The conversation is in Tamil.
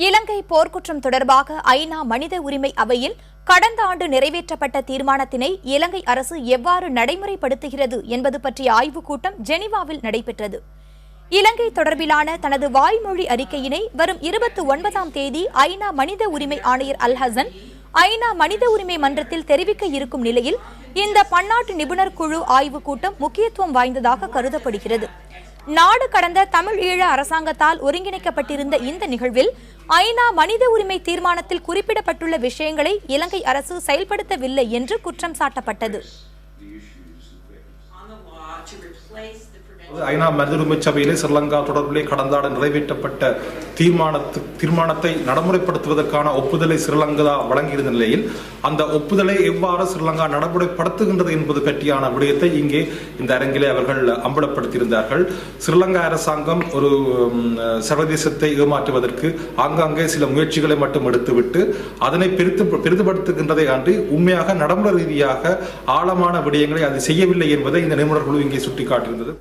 இலங்கை போர்க்குற்றம் தொடர்பாக ஐநா மனித உரிமை அவையில் கடந்த ஆண்டு நிறைவேற்றப்பட்ட தீர்மானத்தினை இலங்கை அரசு எவ்வாறு நடைமுறைப்படுத்துகிறது என்பது பற்றிய ஆய்வுக் கூட்டம் ஜெனீவாவில் நடைபெற்றது. இலங்கை தொடர்பிலான தனது வாய்மொழி அறிக்கையினை வரும் 29ஆம் தேதி ஐநா மனித உரிமை ஆணையர் அல்ஹசன் ஐநா மனித உரிமை மன்றத்தில் தெரிவிக்க இருக்கும் நிலையில் இந்த பன்னாட்டு நிபுணர் குழு ஆய்வுக் கூட்டம் முக்கியத்துவம் வாய்ந்ததாக கருதப்படுகிறது. நாடு கடந்த தமிழ் ஈழ அரசாங்கத்தால் ஒருங்கிணைக்கப்பட்டிருந்த இந்த நிகழ்வில் ஐநா மனித உரிமை தீர்மானத்தில் குறிப்பிடப்பட்டுள்ள விஷயங்களை இலங்கை அரசு செயல்படுத்தவில்லை என்று குற்றம் சாட்டப்பட்டது. ஐநா மனித உரிமை சபையிலே ஸ்ரீலங்கா தொடர்பிலே கடந்த ஆண்டு நிறைவேற்றப்பட்ட தீர்மானத்தை நடைமுறைப்படுத்துவதற்கான ஒப்புதலை ஸ்ரீலங்கா வழங்கியிருந்த நிலையில் அந்த ஒப்புதலை எவ்வாறு ஸ்ரீலங்கா நடைமுறைப்படுத்துகின்றது என்பது பற்றியான விடயத்தை இங்கே இந்த அரங்கிலே அவர்கள் அம்பலப்படுத்தியிருந்தார்கள். ஸ்ரீலங்கா அரசாங்கம் ஒரு சர்வதேசத்தை ஏமாற்றுவதற்கு ஆங்காங்கே சில முயற்சிகளை மட்டும் எடுத்துவிட்டு அதனை பெரிதுபடுத்துகின்றதை அன்றி உண்மையாக நடைமுறை ரீதியாக ஆழமான விடயங்களை அது செய்யவில்லை என்பதை இந்த நிபுணர் குழு இங்கே சுட்டிக்காட்டியிருந்தது.